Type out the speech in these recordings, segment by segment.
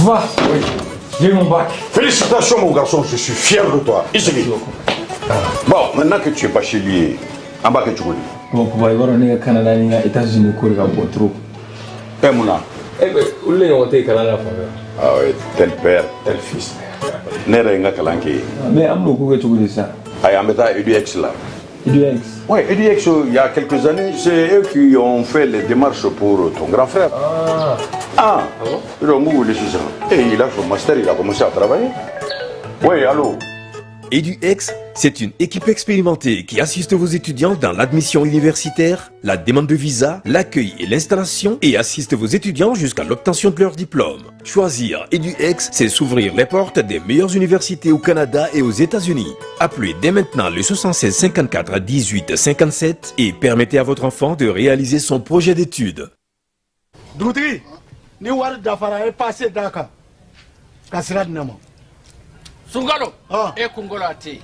Ça va? Oui. J'ai eu mon bac. Félicitations mon garçon, je suis fier de toi. Ici. Bon, maintenant que tu es bachelier, en bas que tu connais. Bon, pour voir au Canada, aux États-Unis, il y a trop. Eh Mouna. Eh bien, où est-ce que tu es Canada? Ah oui, tel père, tel fils. N'est-ce pas Kalanki? Mais Amlo, tu connais ça? Ah, il y a un EduX là. EduX? Oui, EduX, il y a quelques années, c'est eux qui ont fait les démarches pour ton grand frère. Ah bon? Et il a son master, il a commencé à travailler. Oui, allô? EduX, c'est une équipe expérimentée qui assiste vos étudiants dans l'admission universitaire, la demande de visa, l'accueil et l'installation et assiste vos étudiants jusqu'à l'obtention de leur diplôme. Choisir EduX, c'est s'ouvrir les portes des meilleures universités au Canada et aux États-Unis. Appelez dès maintenant le 76 54 18 57 et permettez à votre enfant de réaliser son projet d'études. Doudri, ni wari dafara e passé daka. Kasirad nama. Sungalo e kungolo ati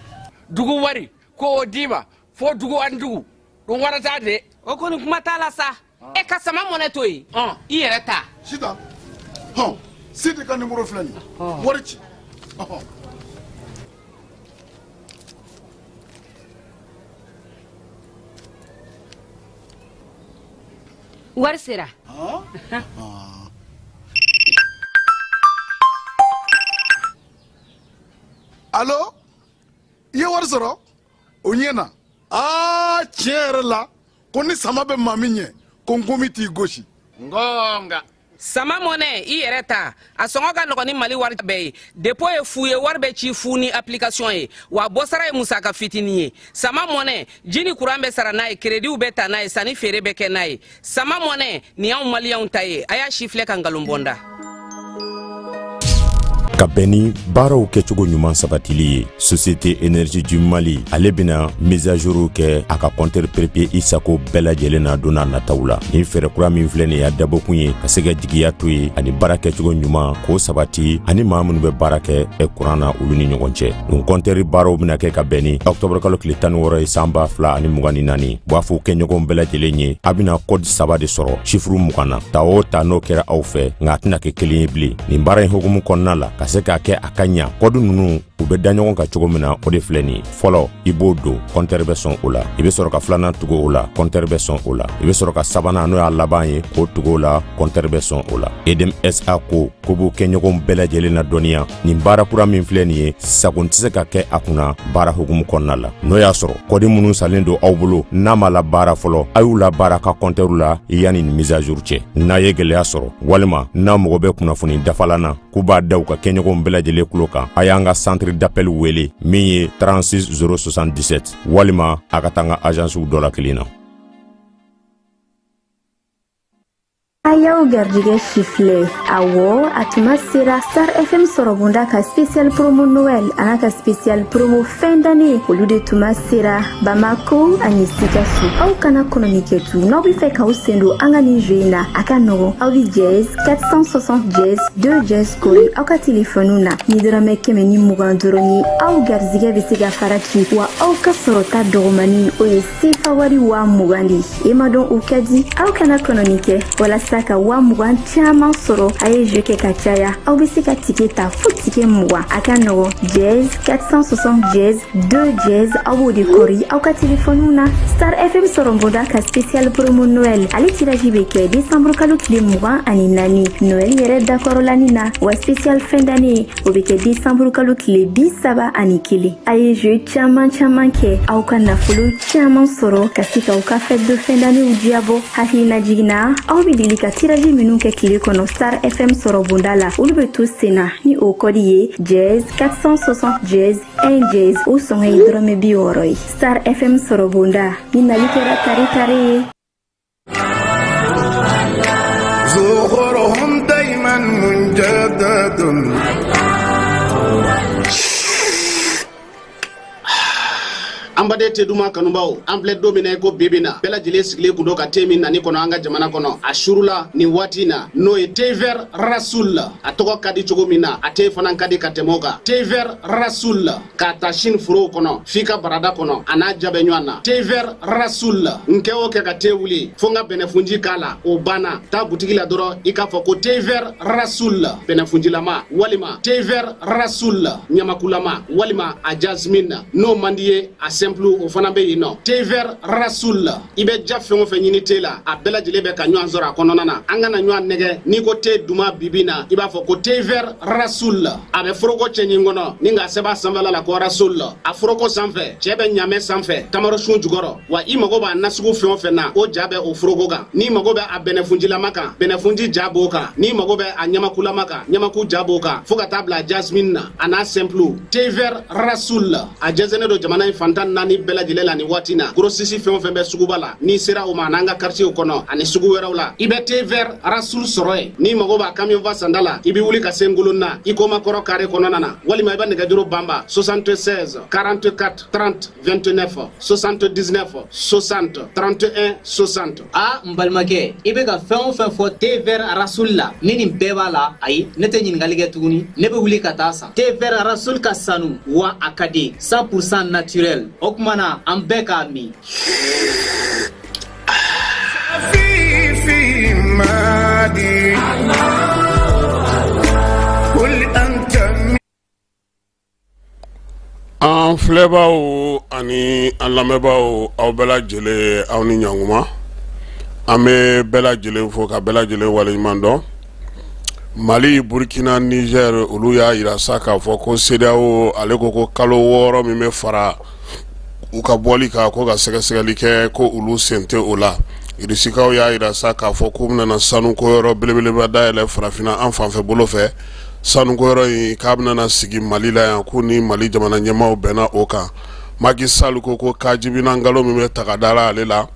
dugu wari ko diba fo dugu andugu don warata de o koni kuma tala sa e ka sama moneto yi i yere ta sita sita ka numéro flani warici war sera Allô? Ye wari sɔrɔ o ɲɛna tiɲɛ yɛrɛ la ko ni sama bɛ maa min ɲɛ ko n komi t'i gosi ngonga sama mone i yere ta a sɔngɔ ka nɔgɔ ni mali wari bɛɛ ye dépôt ye fu ye wari bɛ ci fu ni application ye wa bɔsara ye musaka fitini ye sama mone jini kuran bɛ sara n'a ye crédit bɛ ta n'a ye sanni feere bɛ kɛ n'a ye sama mone ni y'anw maliyɛnw ta ye a y'a si filɛ ka nkalon bɔnda ka bɛn ni baaraw kɛcogo ɲuman sabatili ye société énergie du mali ale bena mise à jour kɛ a ka compteur papier i sago bɛɛ lajɛlen na donna nataw la ni fɛrɛ kura min filɛ nin y'a dabɔkun ye ka se ka jigiya to ye ani baara kɛcogo ɲuman k'o sabati ani maa minnu bɛ baara kɛ kuran na olu ni ɲɔgɔn cɛ nin compteur baaraw bena kɛ ka bɛn ni octobre kalo tile 16 ye san 2024 b'a fɔ kɛɲɔgɔnw bɛɛ lajɛlen ye a bena code 3 de sɔrɔ chiffre 20 na ta o ta n'o kɛra aw fɛ nka a tɛna kɛ kelen ye bilen nin baara in hukumu kɔnɔna la ka se k'a kɛ a ka ɲa kɔdu nunu u bɛ da ɲɔgɔn kan cogo min na o de filɛ nin fɔlɔ i b'o don compteur bɛ sɔn o la i bɛ sɔrɔ ka filanan tugu o la compteur bɛ sɔn o la i bɛ sɔrɔ ka sabanan n'o y'a laban ye k'o tugu o la compteur bɛ sɔn o la edem sa ko b'o kɛ ɲɔgɔn bɛɛ lajɛlen na dɔnniya nin baara kura min filɛ nin ye sago tɛ se ka kɛ a kunna baara hukumu kɔnɔna la n'o y'a sɔrɔ kɔdi minnu salen don aw bolo n'a ma la baara fɔlɔ a y'u la baara ka compteur la yanni nin mise à jour cɛ n'a ye gɛlɛya sɔrɔ walima n'a mɔgɔ bɛ kunnafoni dafalan na k'u b'a da u ka kɛɲɔgɔnw bɛɛ lajɛlen kulo kan a y'an ka centre d'appel wele min ye 36 077 walima a ka taa an ka agence dɔ la kelen na Ayaw gardige chifle awo atuma sera Star FM sorobunda ka spécial promo Noël anaka spécial promo fin d'année olu de tuma sera Bamako ani Sikasso aw kana communiquer tout no bi fe ka usendo anga ni jeuna aka no aw bi jazz 460 jazz 2 jazz kori aw ka telefonu na ni drame keme ni mugan doroni aw gardige bi siga faraki wa aw ka sorota dogomani o ye sifa wari wa mugandi e madon ukadi aw kana communiquer wala saka wa mugan caman sɔrɔ a ye jeu kɛ ka caya aw bɛ se ka ticket ta fo ticket mugan a ka nɔgɔ jazz 460 jazz 2 jazz aw b'o de kɔri aw ka telefoniw na Star FM sɔrɔbonda ka spécial promo Noël ale tirage bɛ kɛ décembre kalo tile 24 Noël yɛrɛ dakɔrɔlani na wa spécial fin d'année o bɛ kɛ décembre kalo tile 31 a ye jeu caman kɛ aw ka nafolo caman sɔrɔ ka se ka aw ka fête de fin d'année diyabɔ hakilina jiginna aw bɛ deli ka tirage minnu kɛ tile kɔnɔ Star FM sɔrɔbonda la olu bɛ to senna ni o kɔdi ye jazz 460 jazz 1 jazz o sɔngɔ ye dɔrɔmɛ 60 ye Star FM sɔrɔbonda ni nali kɛra tare ye زهورهم دايما مجدد ambade te duma kanubao ample domine ko bebina bela jile sigle kundo ka temi nani kono anga jamana kono ashurula ni watina no e tever rasul atoko kadi chogo mina ate fana kadi katemoga tever rasul ka tashin furo kono fika barada kono ana jabe nywana tever rasul nkeo ke ka tewuli fonga benefunji kala obana ta butiki la doro ika foko tever rasul benefunji lama walima tever rasul nyamakulama walima a jasmine no mandie a simple o fana be yino tever rasul ibe jafengo fe nyini tela a bela jilebe ka nyu anzora kono nana anga na nyu nege ni ko te duma bibina iba fo ko tever rasul abe froko chenyingono ninga seba samvala la ko rasul a froko sanfe chebe nyame sanfe tamaro shun jugoro wa imago ba nasugo fe fe na o jabe o froko ga ni mago be a benefunjila maka benefunji jaboka ni mago be a nyamakula maka nyamaku jaboka foga tabla jasmine na ana simple tever rasul a jazene do jamana infantan nani bela jilela ni watina grosisi fe fe be sugubala ni sera o mananga quartier kono ani sugu werawla ibe tever rasul soroe ni mago ba camion va sandala ibi wuli ka senguluna ikoma koro kare kono nana wali ma ibane gaduro bamba 76 44 30 29 79 60 31 60 a mbalmake ibe ka fen fo tever rasul la nini beba la ay nete nyin galige tuguni nebe wuli ka tasa tever rasul ka sanu wa akade 100% naturel okmana ambeka mi في مادي قل أنت an filɛbaaw ani an lamɛnbaaw aw bɛɛ lajɛlen aw ni ɲankuma an bɛ bɛɛ lajɛlen fo ka bɛɛ lajɛlen waleɲuman dɔn Mali Burkina Niger olu y'a yira sa k'a fɔ ko CEDEAO ale ko kalo 6 min bɛ fara u ka bɔli kan ko ka sɛgɛsɛgɛli kɛ ko olu sen tɛ o la irisikaw y'a yira sa k'a fɔ ko bɛna sanuko yɔrɔ belebeleba dayɛlɛ farafina an fanfɛ bolo fɛ sanuko yɔrɔ in k'a bɛna sigi Mali la yan ko ni Mali jamana ɲɛmaaw bɛnna o kan Macky Sall ko kajibina ngalo min bɛ ta ka dala ale la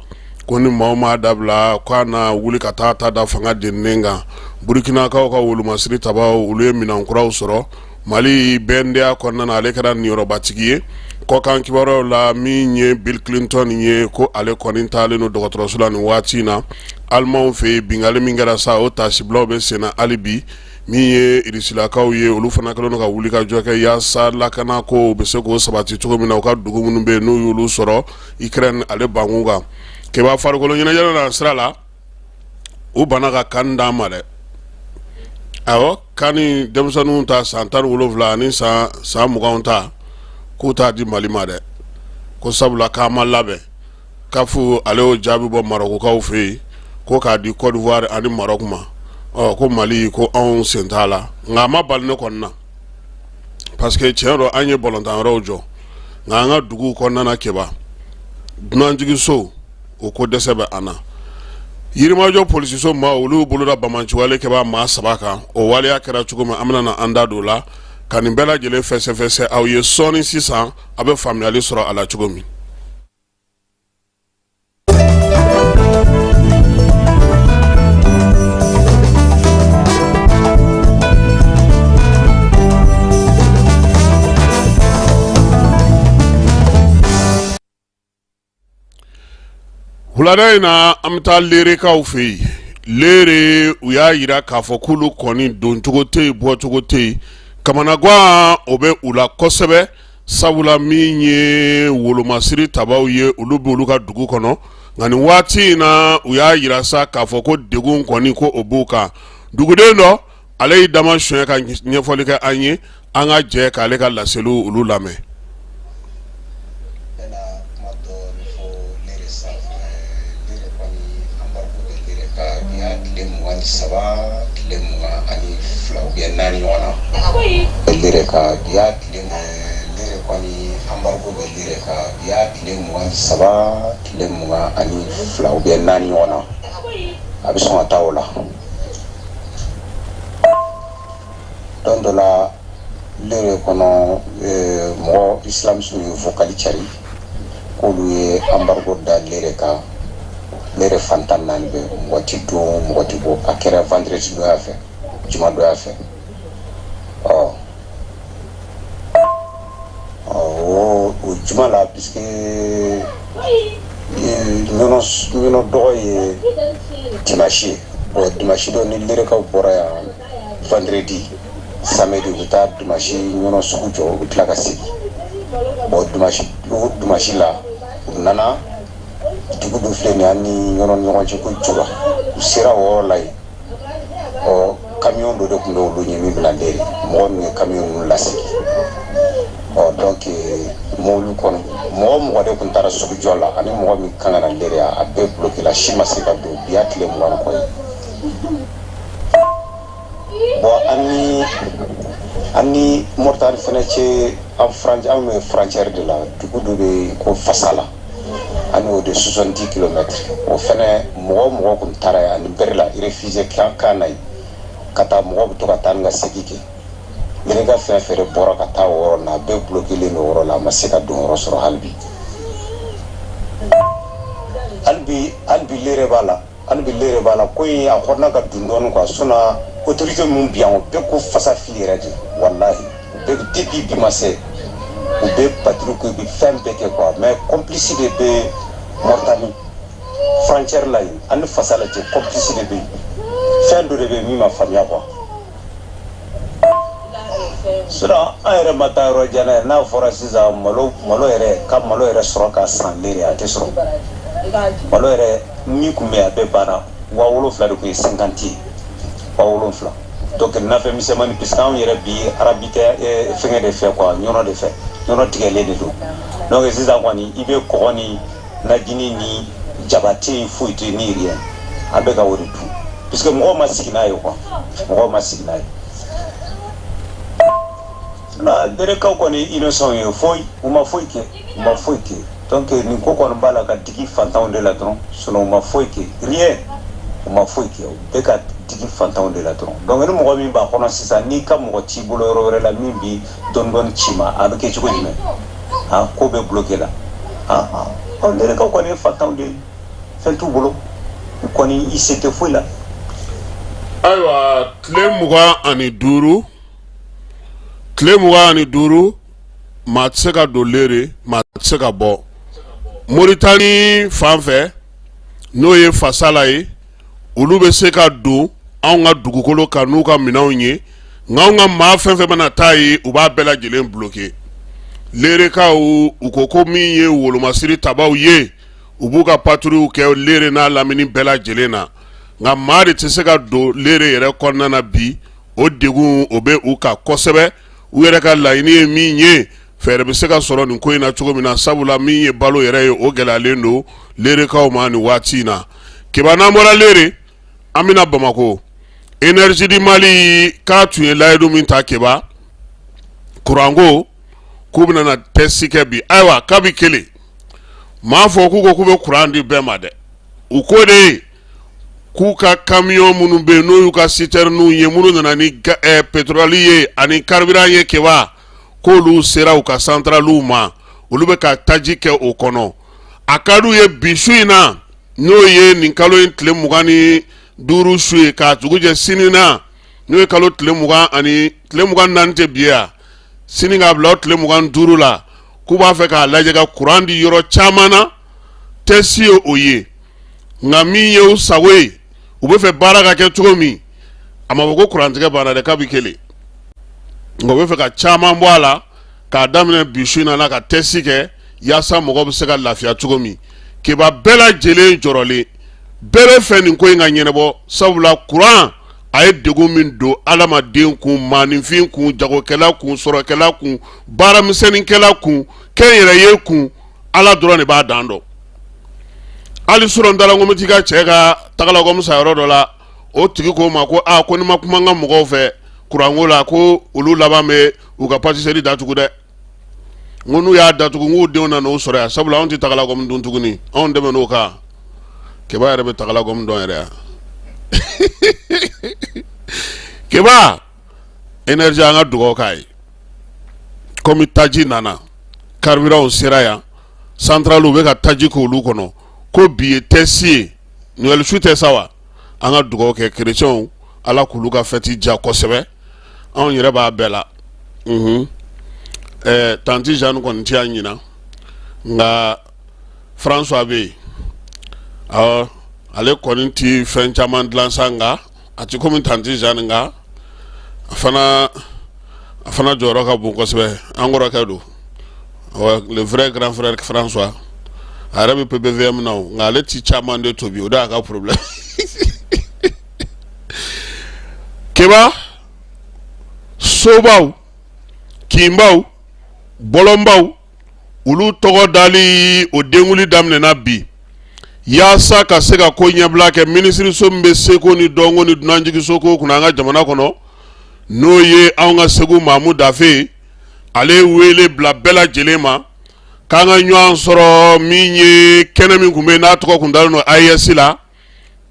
ko ni maaw m'a dabila k'a na wuli ka taa ta da fanga deninen kan Burkinakaw ka wolomasiri tabaw olu ye minankuraw sɔrɔ Mali bɛndenya kɔnɔna na ale kɛra niyɔrɔbatigi ye kɔkan kibaruyaw la min ye Bill Clinton ye ko ale kɔni taalen no dɔgɔtɔrɔso la nin waati na Alimanw fɛ bingali min kɛra sa o tasibilaw bɛ sen na hali bi min ye irisilakaw ye olu fana kɛlen no ka wuli ka jɔ kɛ yaasa lakana ko bɛ se k'o sabati cogo min na u ka dugu minnu bɛ n'u y'olu sɔrɔ Ukraine ale bangun kan kɛba farikolo ɲɛnajɛ na sira la u bana ka kan d'an ma dɛ awɔ kani denmisɛnninw ta san 17 ani san 20 ta k'u t'a di Mali ma dɛ ko sabula k'a ma labɛn kafu ale y'o jaabi bɔ Marokukaw fɛ yen ko k'a di Côte d'Ivoire ani Maroc ma ko Mali ko anw sen t'a la nka a ma bali ne kɔni na parce que tiɲɛ dɔ an ye bɔlɔntan yɔrɔw jɔ nka an ka duguw kɔnɔna na kɛba dunanjigiso o ko dɛsɛ bɛ an na Yirimajɔ polisiso ma olu boloda bamanciwale kɛba maa 3 kan o waleya kɛra cogo min an bɛna na an da don la ka nin bɛɛ lajɛlen fɛsɛfɛsɛ aw ye sɔɔni sisan a bɛ faamuyali sɔrɔ a la cogo min Wulada in na an bɛ taa leerekaw fɛ yen leere u y'a yira k'a fɔ k'olu kɔni doncogo tɛ yen bɔcogo tɛ yen kamanagan o bɛ u la kosɛbɛ sabula min ye wolomasiri tabaw ye olu bɛ olu ka dugu kɔnɔ nka nin waati in na u y'a yira sa k'a fɔ ko degun kɔni ko o b'u kan duguden dɔ ale y'i dama sonya ka ɲɛfɔli kɛ an ye an ka jɛ k'ale ka laseliw olu lamɛn. Saba tile mugan ani fila ubiyɛn naani ɲɔgɔn na lere ka biya tile lere kɔni embargo bɛ lere ka biya tile mugan saba tile mugan ani fila ubiyɛn naani ɲɔgɔn na a bɛ sɔn ka taa o la don dɔ la lere kɔnɔ mɔgɔ islamisiw ye vocali cari k'olu ye embargo da lere kan lere fantan naani bɛ mɔgɔ ti don mɔgɔ ti bɔ a kɛra vendredi doya fɛ juma doya fɛ o juma la puisque ñono dogo ye dimanche bon dimanche do ni lere ka bora ya vendredi samedi uta dimanche ñono sugu jo utla ka sigi bon dimanche la nana dugu do fleni ani ñono ñono ci ko juba sira wo lay o camion do kundo lu ñi mi blandere mo ngi camion la sigi o donc molu kon mo de kun tara sugu jola ani mo mi kangana lere a be bloqué la chima se ka do biatle mo wan koy bo ani mortal fenêtre en France am frontière de la dugu do be ko fasala ani o de 70 km o fene mo kun tara ani berla refusé kanay kata mo to ka tanga segike mene ka fɛn fɛrɛ bɔra ka taa wɔrɔ na bɛɛ bloquelen don wɔrɔ la a ma se ka don yɔrɔ sɔrɔ halibi lere b'a la ko in a kɔnɔna ka dun dɔɔni quoi sinon autorité mun bi yan o bɛɛ ko fasa fili yɛrɛ de wallahi u bɛɛ depuis bi ma se u bɛɛ patrouille ko bi fɛn bɛɛ kɛ quoi mais complice de bɛ Mauritanie frontière la yen ani fasa la cɛ complice de bɛ yen fɛn dɔ de bɛ min ma faamuya quoi sura ayre mata ro jana na fora siza malo ere ka malo ere soro ka san lere ate soro malo ere mi kume abe bana wa wolo fla de ko 50 wa wolo fla donc na fe mi se mani piskan yere bi arabite e fenge de fe quoi nyono de fe nyono tigele de do donc siza kwani ibe ko ni na gini ni jabati fuite ni rien abe ka wori tout puisque mo ma sikina yo quoi mo ma sikina na dere ka ko ni innocent yo foi uma foi ke donc ni ko ko bala ka digi fantan de la tron sono uma foi ke rien uma foi ke be ka digi fantan de la tron donc ni mo mi ba kono sisa ni ka mo ci bulo ro la mi bi don chima abe ke chuko jime ha ko be bloqué la on dere ka ko ni fantan de fait tout bulo ko ni isete foi la aywa tlemuga ani duru Tlemuga ni duru matseka dolere matseka bo Mauritanie fanfɛ n'o ye fasala ye olu bɛ se ka don anw ka dugukolo kan n'u ka minɛnw ye nka anw ka maa fɛn fɛn bɛna taa ye u b'a bɛɛ lajɛlen bloqué leerekaw u ko ko min ye wolomasiri tabaw ye u b'u ka patrouille kɛ leere n'a lamini bɛɛ lajɛlen na nka maa de tɛ se ka don leere yɛrɛ kɔnɔna na bi o degun o bɛ u kan kosɛbɛ u yɛrɛ ka laɲini ye min ye fɛɛrɛ bɛ se ka sɔrɔ nin ko in na cogo min na sabula min ye balo yɛrɛ ye o gɛlɛyalen don leerekaw ma nin waati in na kiba n'an bɔra leere an bɛna Bamako énergie du Mali k'a tun ye layidu min ta kiba kuranko k'u bɛna na test kɛ bi ayiwa k'a bi kelen maa fɔ k'u ko k'u bɛ kuran di bɛɛ ma dɛ u ko de ye k'u ka camion minnu bɛ yen n'o y'u ka citerne ye minnu nana ni pétrole ye ani carburant ye kiba k'olu sera u ka centrale ma olu bɛ ka taji kɛ o kɔnɔ a ka d'u ye bi su in na n'o ye nin kalo in tile 25 su ye k'a tugu jɛ sini na n'o ye kalo tile 20 ani tile 24 tɛ bi ya sini k'a bila o tile 25 la k'u b'a fɛ k'a lajɛ ka courant di yɔrɔ caman na test ye o ye nka min ye u sago ye u bɛ fɛ baara ka kɛ cogo min a ma fɔ ko courant tigɛ banna dɛ k'a bi kelen nka u bɛ fɛ ka caman bɔ a la k'a daminɛ bi su in na ka test kɛ yaasa mɔgɔw bɛ se ka lafiya cogo min kiba bɛɛ lajɛlen jɔrɔlen bɛɛ bɛ fɛ nin ko in ka ɲɛnabɔ sabula courant a ye degun min don adamaden kun maaninfin kun jagokɛla kun sɔrɔkɛla kun baaramisɛnninkɛla kun kɛnyɛrɛye kun ala dɔrɔn de b'a dan dɔn hali surɔ ntala ko n bɛ t'i ka cɛ ka tagalakɔmusa yɔrɔ dɔ la o tigi ko ma ko ko ni ma kuma n ka mɔgɔw fɛ kuranko la ko olu laban bɛ u ka patisserie datugu dɛ n ko n'u y'a datugu n k'u denw na n'o sɔrɔ yan sabula anw tɛ tagalakɔmu dun tuguni anw dɛmɛ n'o kan kiba yɛrɛ bɛ tagalakɔmu dɔn yɛrɛ yan kiba énergie an ka dugawu k'a ye komi taji nana carburant sera yan centrale bɛ ka taji k'olu kɔnɔ ko bi ye test ye Noël su tɛ sa wa an ka dugawu kɛ chrétiens ala k'olu ka fête diya kosɛbɛ anw yɛrɛ b'a bɛɛ la tanti Jeanne kɔni tɛ yan ɲina nga François be ale kɔni ti fɛn caman dilan sa nga a ti komi tanti Jeanne nga a fana jɔyɔrɔ ka bon kosɛbɛ an kɔrɔkɛ do le vrai grand frère François a yɛrɛ bɛ PPVM na o nga ale ti caman de tobi o de y'a ka problème keba sobaw kinbaw bɔlɔnbaw olu tɔgɔ dali o denguli daminɛna bi yaasa ka se ka ko ɲɛbila kɛ minisiriso min bɛ seko ni dɔnko ni dunanjigiso ko kunna an ka jamana kɔnɔ n'o ye anw ka Segu Mahamu Dafe ale wele bila bɛɛ lajɛlen ma k'an ka ɲɔgɔn sɔrɔ min ye kɛnɛ min kun bɛ n'a tɔgɔ kun dalen don AES la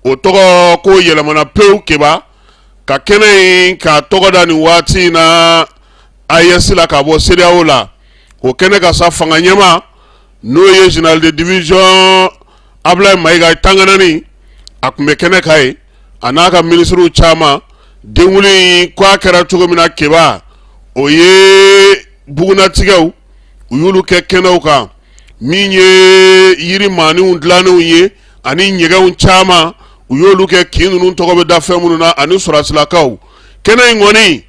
o tɔgɔ ko yɛlɛmana pewu keba ka kɛnɛ in k'a tɔgɔ da nin waati in na AES la ka bɔ CEDEAO la o kɛnɛ ka sa fanga ɲɛma n'o ye général de division Ablaye Mayiga Tanganani a kun bɛ kɛnɛ ka ye a n'a ka ministres caman denguli ko a kɛra cogo min na keba o ye bugunatigɛw u y'olu kɛ kɛnɛw kan min ye yiri maaniw dilannenw ye ani ɲɛgɛnw caman u y'olu kɛ kin ninnu tɔgɔ bɛ da fɛn minnu na ani sɔrɔsilakaw kɛnɛ in kɔni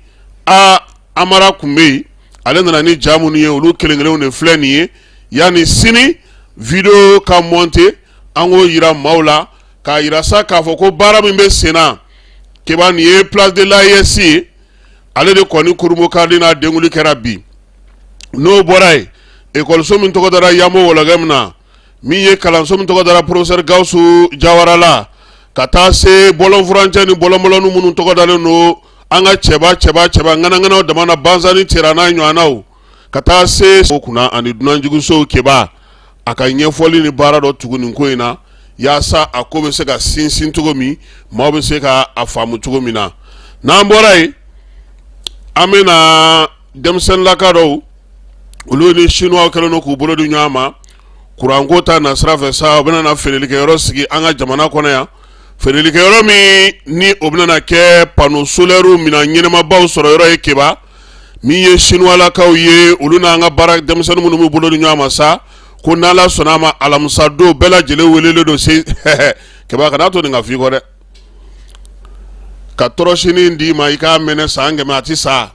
Amara kun bɛ yen ale nana ni ja minnu ye olu kelen-kelenw de filɛ nin ye yanni sini video ka monter an k'o yira maaw la k'a yira sa k'a fɔ ko baara min bɛ sen na keba nin ye place de l'AES ye ale de kɔni kurumokadi n'a denguli kɛra bi n'o bɔra yen ekɔliso min tɔgɔ dara Yamo Wɔlɔkɛ min na min ye kalanso min tɔgɔ dara professeur Gawusu Jawara la ka taa se bɔlɔn furancɛ ni bɔlɔnbɔlɔnni minnu tɔgɔ dalen don an ka cɛba ŋanaŋanaw dama na banzani tera n'a ɲɔgɔnnaw ka taa se o kunna ani dunanjigisow keba a ka ɲɛfɔli ni baara dɔ tugu nin ko in na yaasa a ko bɛ se ka sinsin cogo min maaw bɛ se ka a faamu cogo min na n'an bɔra yen an bɛ na denmisɛnninlaka dɔw olu ni chinois kɛlen don k'u bolo di ɲɔgɔn ma kuranko ta na sira fɛ sa u bɛna na feerelikɛyɔrɔ sigi an ka jamana kɔnɔ yan feerelikɛyɔrɔ min ni o bɛna kɛ panneau solaire mina ɲɛnɛmabaw sɔrɔ yɔrɔ ye keba min ye chinois lakaw ye olu n'an ka baara denmisɛnnin minnu b'u bolo di ɲɔgɔn ma sa ko n'Ala sɔnna a ma alamisa don bɛɛ lajɛlen welelen don se keba kana to nin ka f'i kɔ dɛ ka tɔrɔsinin d'i ma i k'a mɛnɛ san 100 a ti sa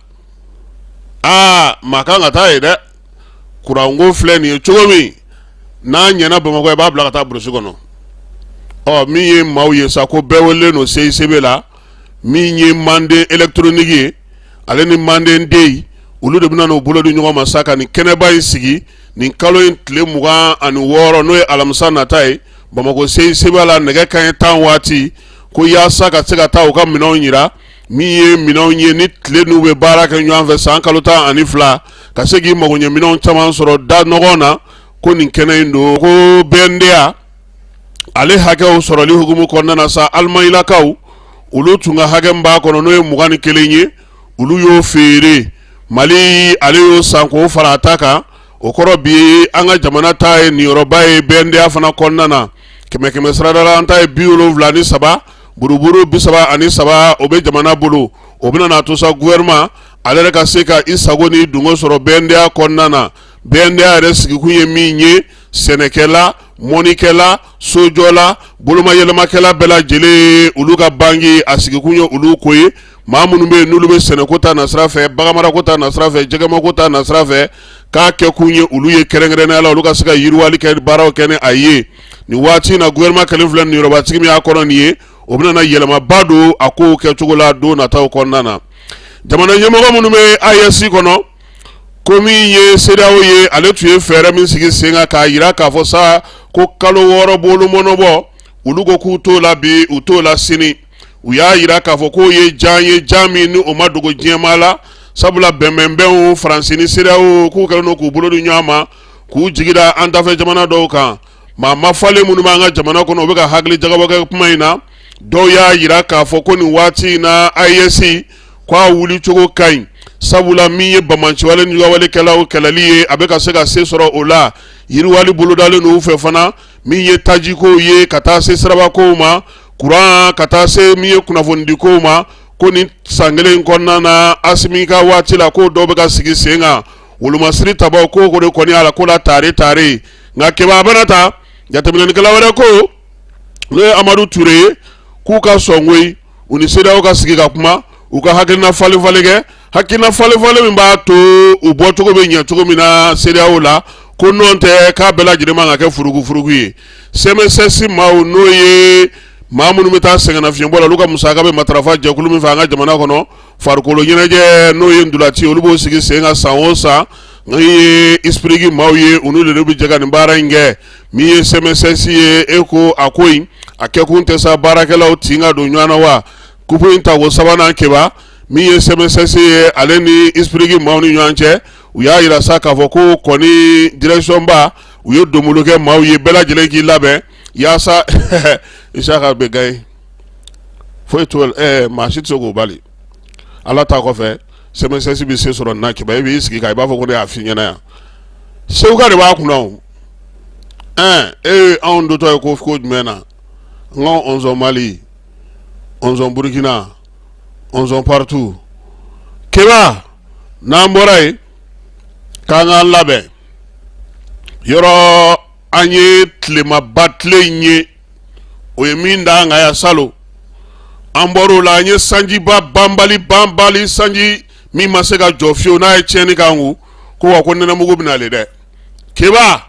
maa kan ka taa ye dɛ kuranko filɛ nin ye cogo min n'a ɲɛna Bamakɔ i b'a bila ka taa burusi kɔnɔ min ye maaw ye sa ko bɛɛ welelen don CICB la min ye manden électronique ye ale ni manden den olu de bɛna n'u bolo di ɲɔgɔn ma sa ka nin kɛnɛba in sigi nin kalo in tile 26 n'o ye alamisa nata ye Bamakɔ CICB la nɛgɛ kanɲɛ 10 waati ko yaasa ka se ka taa u ka minɛnw yira min ye minɛnw ye ni tile n'u bɛ baara kɛ ɲɔgɔn fɛ san kalo 12 ka se k'i mago ɲɛ minɛnw caman sɔrɔ da nɔgɔn na ko nin kɛnɛ in don ko BNDA ale hakɛw sɔrɔli hukumu kɔnɔna na sa Alimayilakaw olu tun ka hakɛ min b'a kɔnɔ n'o ye 21 ye olu y'o feere Mali ale y'o san k'o fara a ta kan o kɔrɔ bi an ka jamana ta ye niyɔrɔba ye BNDA fana kɔnɔna na kɛmɛ sarada la an ta ye 73 buruburu 33 o bɛ jamana bolo o bɛna na to sa gouvernement ale yɛrɛ ka se ka i sago ni dungo sɔrɔ BNDA kɔnɔna na BNDA yɛrɛ sigikun ye min ye sɛnɛkɛla mɔnikɛla sojɔla bolomayɛlɛmakɛla bɛɛ lajɛlen olu ka banki a sigikun ye olu ko ye maa minnu bɛ yen n'olu bɛ sɛnɛko ta nasira fɛ baganmarako ta nasira fɛ jɛgɛmako ta nasira fɛ k'a kɛ kun ye olu ye kɛrɛnkɛrɛnnenya la olu ka se ka yiriwali kɛ baaraw kɛ ni a ye nin waati in na gouvernement kelen filɛ nin yɔrɔbatigi min y'a kɔnɔ nin ye o bɛna na yɛlɛmaba don a kow kɛcogo la don nataw kɔnɔna na jamana ɲɛmɔgɔ minnu bɛ AES kɔnɔ ko min ye CEDEAO ye ale tun ye fɛɛrɛ min sigi sen kan k'a yira k'a fɔ sa ko kalo 6 b'olu mɔnɔbɔ olu ko k'u t'o la bi u t'o la sini u y'a yira k'a fɔ k'o ye jan min ni o ma dogo diɲɛma la sabula bɛnbɛnbɛnw Faransi ni CEDEAO k'u kɛlen don k'u bolo di ɲɔgɔn ma k'u jigida an dafɛ jamana dɔw kan maa mafalen minnu b'an ka jamana kɔnɔ u bɛ ka hakili jagabɔ kɛ kuma in na dɔw y'a yira k'a fɔ ko nin waati in na AES k'a wuli cogo ka ɲi sabula min ye bamanciwale ni juguwalikɛlaw kɛlɛli ye a bɛ ka se ka se sɔrɔ o la yiriwali bolodalen n'u fɛ fana min ye tajikow ye ka taa se sirabakow ma kuran ka taa se min ye kunnafonidikow ma ko nin san kelen kɔnɔna na Asimi ka waati la ko dɔw bɛ ka sigi sen kan wolomasiri tabaw ko de kɔni a la ko la tare nga keba banata jatemina kala wara ko le Amadou Touré ku ka songwe uni seda o ka sigi ka kuma u ka hakina fale ge hakina fale min ba to u boto ko be nya to mina seda o la ko nonte ka bela jirema nga ke furugu yi semesesi mawo noye mamunu meta sengana fiyen bola luka musaka be matrafa jakulu mi fanga jamana kono farkolo nyeneje noye ndulati olubo sigi senga sawosa ngi isprigi mawye unule rubi jaga mbara inge mi semesesi eko akoi akekunte sa barakela utinga do nyana wa kupu inta wo sabana keba mi semesesi aleni isprigi mawni nyanche uya ira saka foko koni direction ba uyo domuluke mawye bela jeleki labe yasa isaka begay fo etol machit sogo bali ala ta ko fe semesesi bi se soro na keba bi siki kai ba foko ne afinya na se uga de ba kuno on do to ko mena non onzo Mali onzo Burkina onzo partout keba na moray kanga labe yoro anye tlema batle nye oyeminda nga ya salo amboro la anye sanji ba bambali sanji mi masega jofio na echeni kangu ko wakone na mugo binale de keba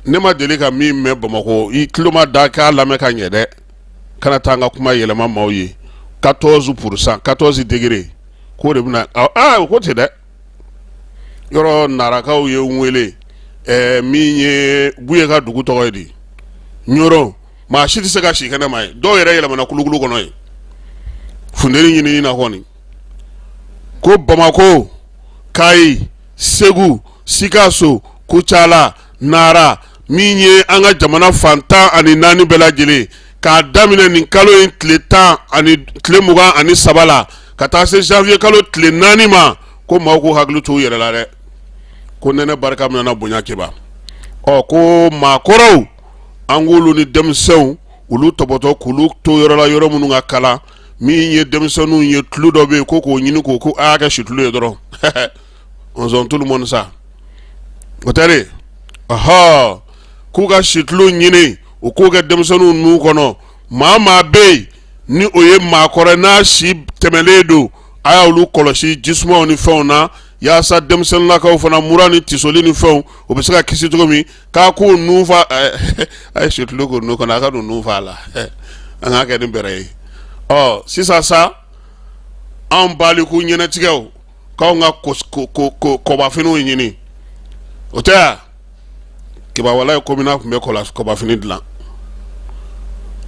nema delika mi me Bamako i kiloma daka la meka nyede kana tanga kuma yelema mauyi 14% 14 degré ko de bina ko te de yoro naraka ye unwele minye buye ka dugu to di nyoro ma shiti se ka shikana mai do yere yelema na kulugulu kono yi funderi nyini na honi ko Bamako kai Segu Sikaso Kuchala Nara minye anga jamana fanta ani nani bela jele ka damine nin kalo in tle tan ani tle muga ani sabala kata se janvier kalo tle nani ma ko mako haglu to yere la re ko nene barka na bonya keba o ko makoro angulu ni demsew ulu toboto kulu to yere la yoro munu ngakala minye demsenu ye tlu dobe ko nyini ko aga shitlu yedro on zon tout le monde ça otare aha kuga shitlu nyini ukuga demsonu nu kono mama be ni oye makore na shi temeledo aya ulu koloshi jismo oni fauna ya sa demsen la ka fona murani tisoli ni faun obisaka kisi tomi ka ko nu fa ay shitlu ko nu kono ka nu fa la anga ka din bere si sa an bali ku nyene tigaw ka nga ko ba finu nyini ota kiba wala komina kumbe ko ba fini dlan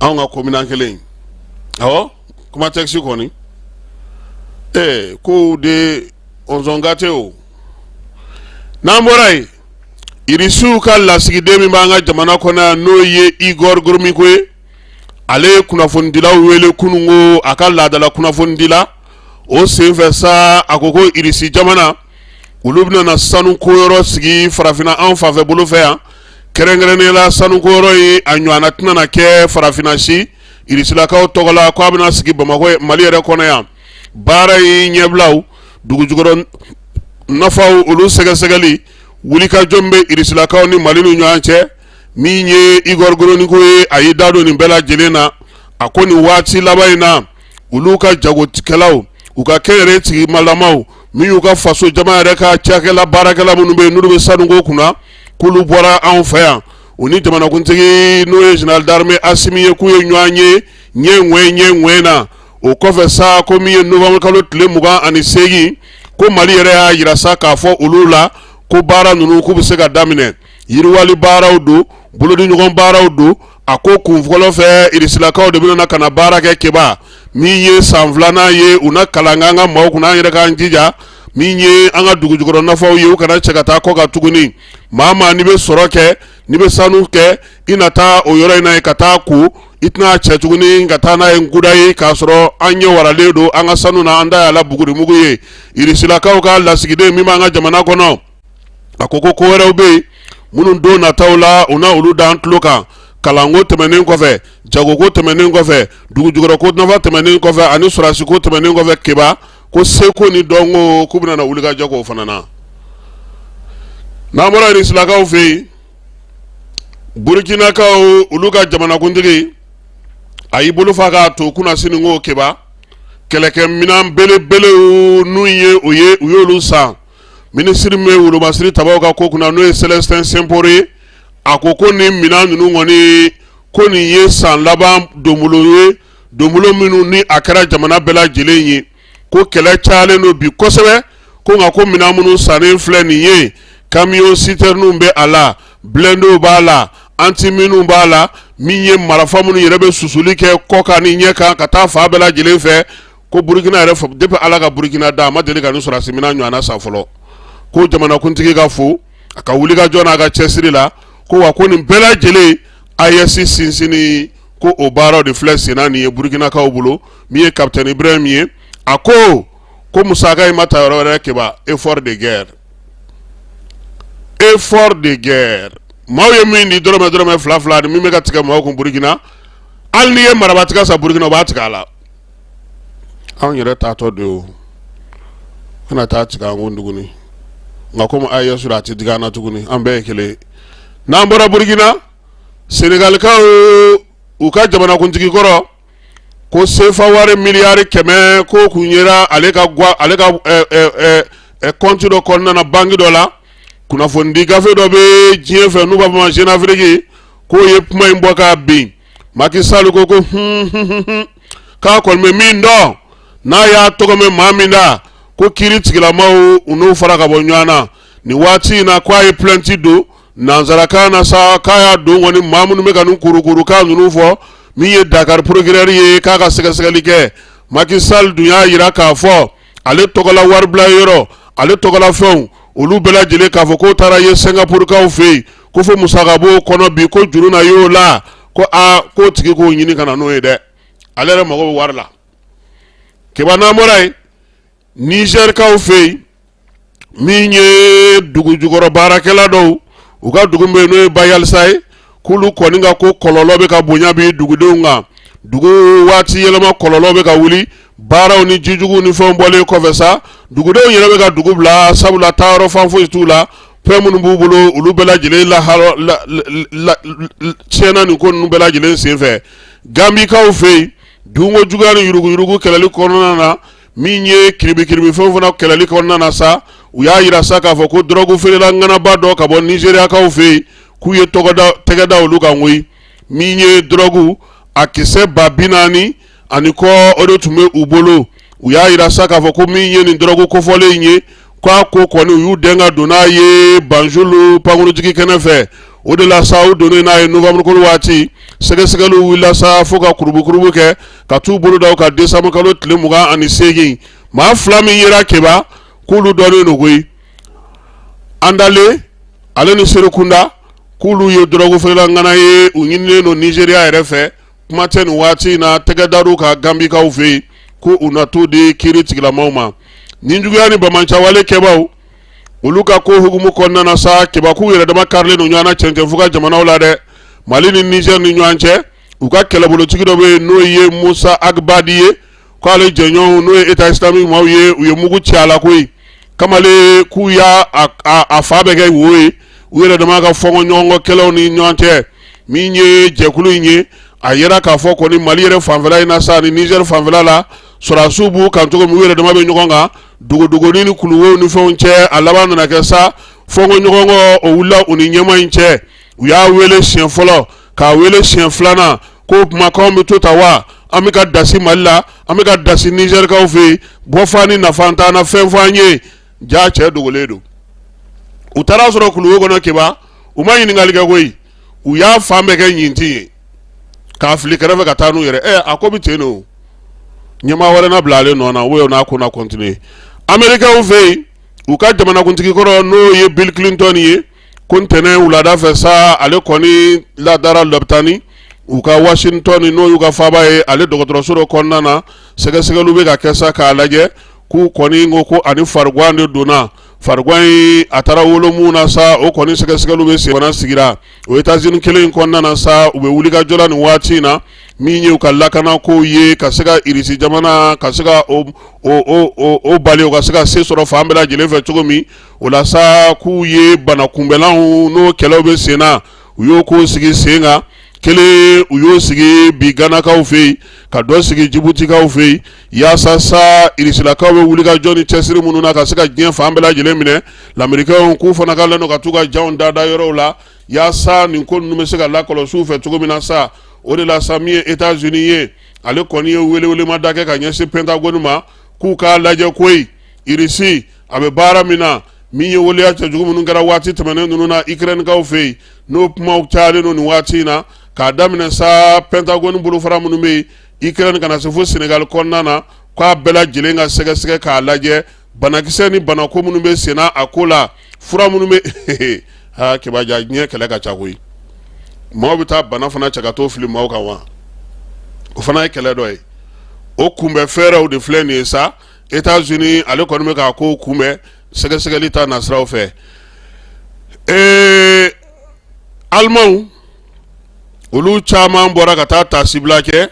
an nga komina kelen kuma taxi koni ko de onzongate o na moray irisu ka lasigi mi banga jamana kona noye Igor Gurumikwe ale kuna fondila wele kunungo akalla dala kuna fondila o senfesa akoko irisi jamana ulubna na sanu koyoro sigi farafina an fafe bolo fe ya kerengrene la sanu koyoro yi anywana tina na ke farafina shi irisi la kaw togola ko abina sigi Bamako Mali yere kono ya bara yi nyeblaw dugu jugoro nafaw ulu segali wulika jombe irisi la kaw ni Mali nu nyanche minye Igor Gurumikwe ayi dado ni bela jelena akoni wati labaina uluka jago tikelaw uka kere tigi malamau mi uka faso jama reka chakela barakela munube nurube sanungo kuna kulu bora an faya oni jamana kuntigi no general d'armée asimiye kuye nyanye nyenwe na o kofe sa ko mi novembre kalo tle muga ani segi ko Mali yere ya yirasa ka fo ulula ko bara nunu ku bisega damine yirwali bara udu bulodi nyugon bara udu ako kunfolo fe irisilakaw de bina kana bara ke keba minye sanvlana ye una kalanganga maw kuna yere kan jija minye anga dugujugoro na faw ye kana chekata ko ga tuguni mama ni be soroke ni be sanu ke inata oyoro ina kata ku itna chetuguni ngata na ngudai ka soro anyo waraledo anga sanu na anda ya la buguri muguye irisilakaw ka lasigide mima anga jamana kono akoko ko werewbe munun do na tawla una ulu dan tloka kalango temenen kofe jago ko temenen kofe dugu jugoro ko nafa temenen kofe ani surasi ko temenen kofe keba ko seko ni dongo kubina na uliga jago fanana na mora ni silaka ofe Burkina ka olu ka jamana kuntigi a y'i bolo fa k'a to kunna sini ngo keba kɛlɛkɛminan belebele n'u ye u y'olu san minisiri min bɛ wolomasiri tabaw ka ko kunna n'o ye Célestin Sempore a ko nin minan ninnu kɔni ko nin ye san laban donbolo ye donbolo minnu ni a kɛra jamana bɛɛ lajɛlen ye ko kɛlɛ cayalen don bi kosɛbɛ ko nka ko minan minnu sannen filɛ nin ye camion citernenw bɛ a la blendow b'a la antiminw b'a la min ye marifa minnu yɛrɛ bɛ susuli kɛ kɔ kan ni ɲɛ kan ka taa fa bɛɛ lajɛlen fɛ ko Burkina yɛrɛ fɔ depuis Ala ka Burkina da a ma deli ka nin sɔrɔdasi minan ɲɔgɔnna san fɔlɔ ko jamanakuntigi ka fo a ka wuli ka jɔ n'a ka cɛsiri la ko wa ko nin bɛɛ lajɛlen AES sinsinni ko o baaraw de filɛ senna nin ye Burkinakaw bolo min ye Capitaine Ibrahim ye a ko musaka in ma ta yɔrɔ wɛrɛ keba effort de guerre maaw ye min di dɔrɔmɛ fila ni min bɛ ka tigɛ maaw kun Burkina hali n'i ye marabatigɛ sa Burkina o b'a tigɛ a la anw yɛrɛ taatɔ de o kana taa tigɛ an kun tuguni nka komi AES a tɛ digi an na tuguni an bɛɛ ye kelen n'an bɔra Burkina Senegalikaw u ka jamanakuntigi kɔrɔ ko sefa wari miliyari 100 ko kun yera ale ka compte dɔ kɔnɔna na banque dɔ la kunnafoni gafe dɔ bɛ diɲɛ fɛ n'u b'a fɔ ma Jeune Afrique k'o ye kuma in bɔ k'a bin Macky Sall ko k'a kɔni bɛ min dɔn n'a y'a tɔgɔ mɛn maa min da ko kiiri tigilamaw u n'u fara ka bɔ ɲɔgɔn na nin waati in na k'a ye plainte don nanzarakan na sa k'a y'a don kɔni maa minnu bɛ ka nin kurukurukan ninnu fɔ min ye Dakar procureur ye k'a ka sɛgɛsɛgɛli kɛ Macky Sall dun y'a jira k'a fɔ ale tɔgɔla waribila yɔrɔ ale tɔgɔla fɛnw olu bɛɛ lajɛlen k'a fɔ k'o taara ye Singapurukaw fɛ yen ko fo musaka b'o kɔnɔ bi ko juru na y'o la ko k'o tigi k'o ɲini ka na n'o ye dɛ ale yɛrɛ mago bɛ wari la keba n'an bɔra yen Nigerkaw fɛ yen min ye dugu jukɔrɔ baarakɛla dɔw u ka dugu bɛ yen n'o ye Bayelsa ye k'olu kɔni ka ko kɔlɔlɔ bɛ ka bonya bi dugudenw kan dugu waati yɛlɛma kɔlɔlɔ bɛ ka wuli baaraw ni jijugu ni fɛnw bɔlen kɔfɛ sa dugudenw yɛrɛ bɛ ka dugu bila sabula taayɔrɔ fan foyi t'u la fɛn minnu b'u bolo olu bɛɛ lajɛlen tiɲɛna nin ko ninnu bɛɛ lajɛlen senfɛ Gambikaw fɛ yen dunko juguya ni yuruguyurugu kɛlɛli kɔnɔna na min ye kiribikiribi fɛn fana kɛlɛli kɔnɔna na sa u y'a jira sa k'a fɔ ko dɔrɔgu feerela ŋanaba dɔ ka bɔ Nigeriakaw fɛ yen k'u ye tɛgɛ da olu kan koyi min ye dɔrɔgu a kisɛ 40,000 ani kɔ o de tun bɛ u bolo u y'a jira sa k'a fɔ ko min ye nin dɔrɔgu kofɔlen in ye k'a ko kɔni u y'u den ka don n'a ye Banjul pankurutigi kɛnɛ fɛ o de la sa u donnen n'a ye novembre kolo waati sɛgɛsɛgɛliw wulila sa fo ka kurubukurubu kɛ ka t'u bolo da u ka décembre kalo tile 28 maa 2 min yera keba k'olu dɔnnen don koyi Andale ale ni Serekunda k'olu ye dɔrɔgu feerela ŋana ye u ɲininen don Nigeria yɛrɛ fɛ kuma tɛ nin waati in na tɛgɛ dar'u ka Gambikaw fɛ yen ko u na t'o di kiiri tigilamaw ma nin juguya ni bamancawale kɛbaw olu ka ko hukumu kɔnɔna na sa kɛbak'u yɛrɛ dama karilen don ɲɔgɔn na cɛncɛn fo ka jamanaw la dɛ Mali ni Niger ni ɲɔgɔn cɛ u ka kɛlɛbolotigi dɔ bɛ yen n'o ye Musa Agbadi ye k'ale jɛɲɔgɔnw n'o ye État islamique maaw ye u ye mugu ci a la koyi kamalen k'u y'a fa bɛ kɛ wo ye u yɛrɛ dama ka fɔngɔ ɲɔgɔn kɛlɛw ni ɲɔgɔn cɛ min ye jɛkulu in ye a yera k'a fɔ kɔni Mali yɛrɛ fanfɛla in na sa ni Niger fanfɛla la sɔrɔdasiw b'u kan cogo min u yɛrɛ dama bɛ ɲɔgɔn kan dogodogoni ni kuluwow ni fɛnw cɛ a laban nana kɛ sa fɔngɔ ɲɔgɔnkɔ o wulila u ni ɲɛma in cɛ u y'a wele siɲɛ fɔlɔ k'a wele siɲɛ filanan ko kumakanw bɛ to ta wa an bɛ ka dasi Mali la an bɛ ka dasi Nigerkaw fɛ yen bɔfan ni nafa t'an na fɛn fɔ an ye jaa cɛ dogolen don u taara sɔrɔ kuluwo kɔnɔ keba u ma ɲininkali kɛ koyi u y'a fan bɛɛ kɛ ɲinti ye k'a fili kɛrɛfɛ ka taa n'u yɛrɛ a ko bɛ ten de o ɲɛmaa wɛrɛ na bilalen nɔ na o ye n'a ko na continuer Américains fɛ yen u ka jamanakuntigi kɔrɔ n'o ye Bill Clinton ye ko ntɛnɛn wulada fɛ sa ale kɔni ladara lɔbitani u ka Washington n'o y'u ka faaba ye ale dɔgɔtɔrɔso dɔ kɔnɔna na sɛgɛsɛgɛliw bɛ ka kɛ sa k'a lajɛ k'u kɔni ko ko ani farigwan de donna farigwan yi a taara wolo mun na sa o kɔni sɛgɛsɛgɛliw bɛ sen fana sigira o États-Unis kelen in kɔnɔna na sa u bɛ wuli ka jɔ la nin waati in na min ye u ka lakana kow ye ka se ka irisi jamana ka se ka o bali o ka se ka se sɔrɔ fan bɛɛ lajɛlen fɛ cogo min o la sa k'u ye bana kunbɛlanw n'o kɛlɛw bɛ sen na u u y'o ko sigi sen kan kelen u y'o sigi bi ganakaw fɛ yen ka dɔ sigi jibutikaw fɛ yen yaasa sa irisilakaw bɛ wuli ka jɔ ni cɛsiri minnu na ka se ka diɲɛ fan bɛɛ lajɛlen minɛ lamɛrikɛnw k'u fana ka lɛnno ka t'u ka janw dada yɔrɔw la yaasa nin ko ninnu bɛ se ka lakɔlɔsi u fɛ cogo min na sa o de la sa min ye États-Unis ye ale kɔni ye welewelema da kɛ ka ɲɛsin Pentagone ma k'u k'a lajɛ koyi irisi a bɛ baara min na min ye waleya cɛjugu minnu kɛra waati tɛmɛnen ninnu na Ukrainekaw fɛ yen n'o kumaw cayalen don nin waati in na k'a daminɛ sa Pentagone bolofara minnu bɛ yen Ukraine kana se fo Senegal kɔnɔna na k'a bɛɛ lajɛlen ka sɛgɛsɛgɛ k'a lajɛ banakisɛ ni banako minnu bɛ senna a ko la fura minnu bɛ ha kibaja ɲɛ kɛlɛ ka ca koyi maaw bɛ taa bana fana cɛ ka t'o fili maaw kan wa o fana ye kɛlɛ dɔ ye o kunbɛ fɛɛrɛw de filɛ nin ye sa États-Unis ale kɔni bɛ k'a ko kunbɛ sɛgɛsɛgɛli ta nasiraw fɛ Alimanw olu caman bɔra ka taa tasibila kɛ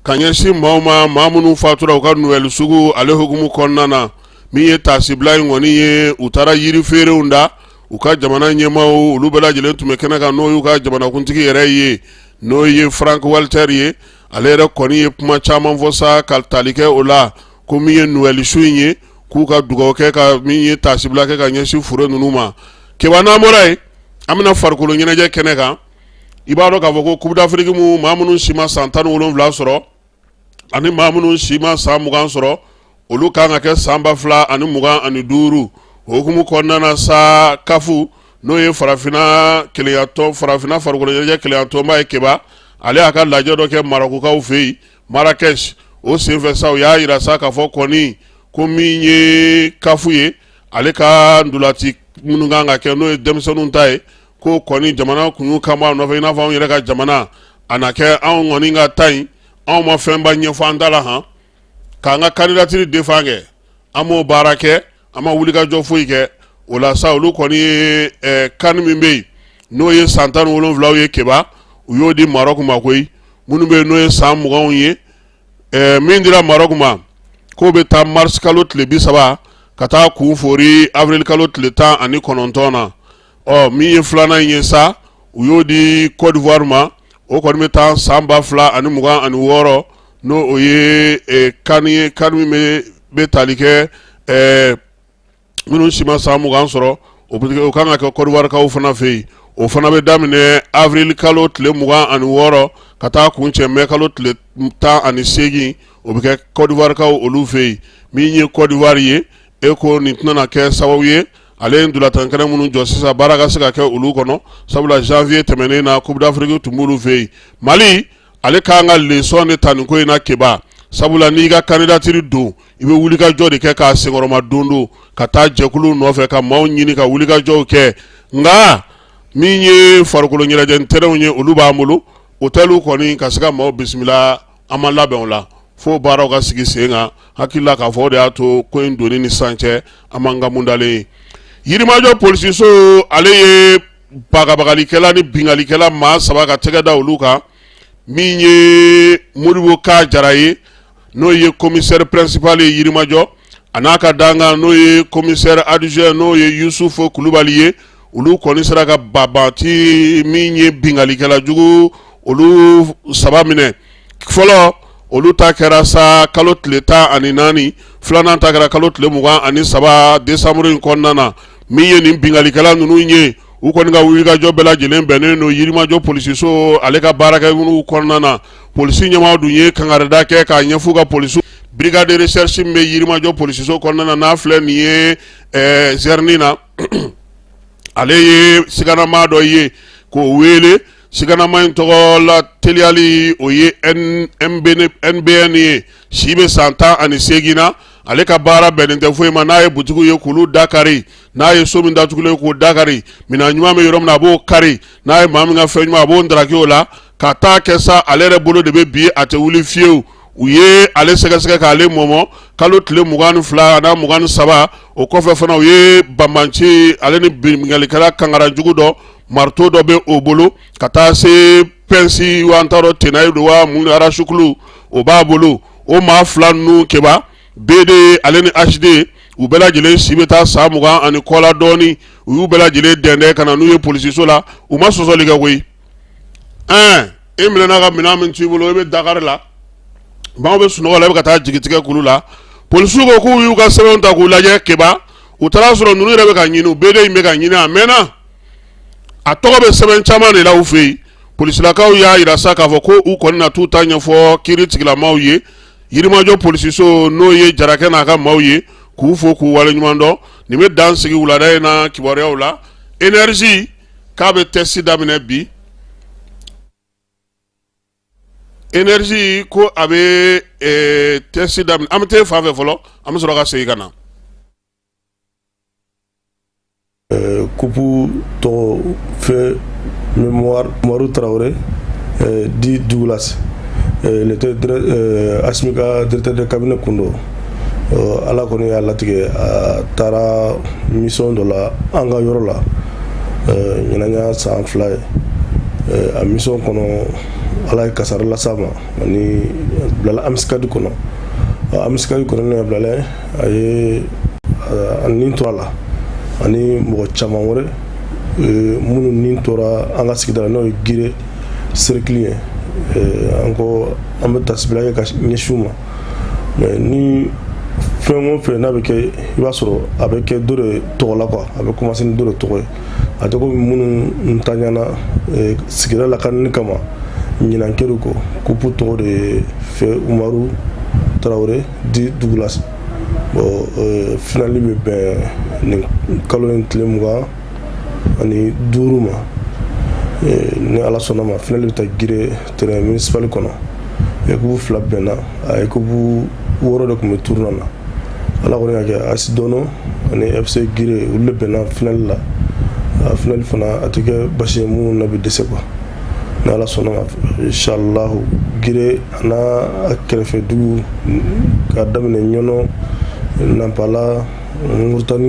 ka ɲɛsin maaw ma maa minnu fatura u ka Noël sugu ale hukumu kɔnɔna na min ye tasibila in kɔni ye u taara yiri feerew da u ka jamana ɲɛmaaw olu bɛɛ lajɛlen tun bɛ kɛnɛ kan n'o y'u ka jamanakuntigi yɛrɛ ye n'o ye Frank Walter ye ale yɛrɛ kɔni ye kuma caman fɔ sa ka tali kɛ o la ko min ye Noël su in ye k'u ka dugawu kɛ ka min ye tasibila kɛ ka ɲɛsin fure ninnu ma kiba n'an bɔra yen an bɛna farikolo ɲɛnajɛ kɛnɛ kan i b'a dɔn k'a fɔ ko Coupe d'Afrique mu maa minnu si ma san 17 sɔrɔ ani maa minnu si ma san 20 sɔrɔ olu kan ka kɛ san 2025 hukumu kɔnɔna na sa kafu n'o ye farafina farikolo ɲɛnajɛ keleyatɔnba ye keba ale y'a ka lajɛ dɔ kɛ Marokukaw fɛ yen Marrakech o senfɛ sa u y'a yira sa k'a fɔ kɔni ko min ye kafu ye ale ka ndolati minnu kan ka kɛ n'o ye denmisɛnninw ta ye ko kɔni jamana kun y'u kanbɔ a nɔfɛ i n'a fɔ anw yɛrɛ ka jamana a na kɛ anw kɔni ka ta in anw ma fɛnba ɲɛfɔ an da la han k'an ka candidature défend kɛ an m'o baara kɛ an ma wuli ka jɔ foyi kɛ o la sa olu kɔni ye kan min bɛ yen n'o ye san 17 ye keba u y'o di Maroc ma koyi minnu bɛ yen n'o ye san 20 ye min dira Maroc ma k'o bɛ taa mars kalo tile 30 ka taa kun fori avril kalo tile 19 na min ye filanan in ye sa u y'o di Côte d'Ivoire ma o kɔni bɛ taa san 2026 n'o o ye kan min bɛ tali kɛ minnu si ma san 20 sɔrɔ o kan ka kɛ Côte d'Ivoire kaw fana fɛ yen o fana bɛ daminɛ avril kalo tile 26 ka taa kun cɛ mai kalo tile 18 o bɛ kɛ Côte d'Ivoire kaw olu fɛ yen min ye Côte d'Ivoire ye ko nin tɛna kɛ sababu ye ale ye ndolatankɛnɛ minnu jɔ sisan baara ka se ka kɛ olu kɔnɔ sabula janvier tɛmɛnen na Coupe d'Afrique tun b'olu fɛ yen Mali ale k'an ka leçon de ta nin ko in na keba sabula n'i ka candidature don i bɛ wuli ka jɔ de kɛ k'a senkɔrɔma don ka taa jɛkulu nɔfɛ ka maaw ɲini ka wuli ka jɔw kɛ nka min ye farikolo ɲɛnajɛ ntɛnɛnw ye olu b'an bolo hôtel kɔni ka se ka maaw bisimila an ma labɛn o la fo baaraw ka sigi sen kan hakili la k'a fɔ o de y'a to ko in donni ni sisan cɛ an m'an ka mun dalen ye Yirimajɔ polisiso ale ye bagabagalikɛla ni bingalikɛla maa 3 ka tɛgɛ da olu kan min ye Modibo Ka Jara ye n'o ye commissaire principal ye Yirimajɔ a n'a ka danga n'o ye commissaire adjoint n'o ye Yusufu Kulubali ye olu kɔni sera ka babati min ye bingalikɛla jugu olu 3 minɛ fɔlɔ olu ta kɛra sa kalo tile 14 filanan ta kɛra kalo tile 23 décembre in kɔnɔna na min ye nin bingalikɛla ninnu ye u kɔni ka wulikajɔ bɛɛ lajɛlen bɛnnen don Yirimajɔ polisiso ale ka baarakɛ minnu kɔnɔna na polisi ɲɛmaaw dun ye kangarida kɛ k'a ɲɛf'u ka polisiw brigade de recherche min bɛ Yirimajɔ polisiso kɔnɔna na n'a filɛ nin ye Zerni na ale ye siganama dɔ ye k'o wele siganama in tɔgɔ la teliyali o ye NBN ye si bɛ san 18 na ale ka baara bɛnnen tɛ foyi ma n'a ye butigiw ye k'olu dakari n'a ye so min datugulen k'o dakari minɛn ɲuman bɛ yɔrɔ min na a b'o kari n'a ye maa min ka fɛn ɲuman a b'o ndaraki o la ka taa kɛ sa ale yɛrɛ bolo de bɛ bi a tɛ wuli fiyewu u ye ale sɛgɛsɛgɛ k'ale mɔmɔ kalo tile 22 n'a 23 o kɔfɛ fana u ye banbanci ale ni bingalikɛla kangaranjugu dɔ marteau dɔ bɛ o bolo ka taa se pensi wa an t'a dɔn tenayi don wa mun arasukulu o b'a bolo o maa 2 ninnu keba BD ale ni HD u bɛɛ lajɛlen si bɛ taa san 20 ani kɔ la dɔɔni u y'u bɛɛ lajɛlen dɛndɛn ka na n'u ye polisiso la u ma sɔsɔli kɛ koyi e minɛna ka minɛn min t'i bolo i bɛ Dakar la maaw bɛ sunɔgɔ la i bɛ ka taa jigitigɛ kulu la polisiw ko k'u y'u ka sɛbɛnw ta k'u lajɛ Keba u taara sɔrɔ ninnu yɛrɛ bɛ ka ɲini u BD in bɛ ka ɲini a mɛnna a tɔgɔ bɛ sɛbɛn caman de la u fɛ yen polisilakaw y'a yira sa k'a fɔ ko u kɔni na t'u ta ɲɛfɔ kiiri tigilamaw ye Yirimajɔ polisiso n'o ye Jarakɛ n'a ka maaw ye k'u fo k'u waleɲuman dɔn nin bɛ dan sigi wulada in na kibaruyaw la énergie k'a bɛ test daminɛ bi énergie ko a bɛ test daminɛ an bɛ taa fan fɛ fɔlɔ an bɛ sɔrɔ ka segin ka na. Coupe tɔgɔ fait mémoire Umaru Traoré dit Douglas il était Asmika directeur de cabinet kundo ala kɔni y'a latigɛ a taara mission dɔ la an ka yɔrɔ la ɲɛnajɛ san 2 ye a mission kɔnɔ ala ye kasara las'a ma ani bilala amiskadi kɔnɔ amiskadi kɔnɔ ne bilala a ye a nin to a la ani mɔgɔ caman wɛrɛ minnu nin tora an ka sigida la n'o ye Gire cercle ye an ko an bɛ tasibila kɛ ka ɲɛsin ma mais ni fɛn o fɛn n'a bɛ kɛ i b'a sɔrɔ a bɛ kɛ dɔ de tɔgɔ la quoi a bɛ commencer ni dɔ de tɔgɔ ye a tɔgɔ minnu ntanyana sigida lakanani kama ɲinan kɛra ko coupe tɔgɔ de fɛ Umaru Traoré di Douglas bon finali bɛ bɛn nin kalo in tile 25 ma ni ala sɔnna ma finali bɛ taa Gire terrain municipal kɔnɔ équipe 2 bɛnna a équipe 6 de tun bɛ tournoi na ala kɔni y'a kɛ AS Dono ani FC Gire olu de bɛnna finali la a finali fana a tɛ kɛ basi ye minnu na bɛ dɛsɛ quoi ni ala sɔnna ma inchallah Gire a n'a kɛrɛfɛ dugu k'a daminɛ Ɲɔnɔ Nampala Murutani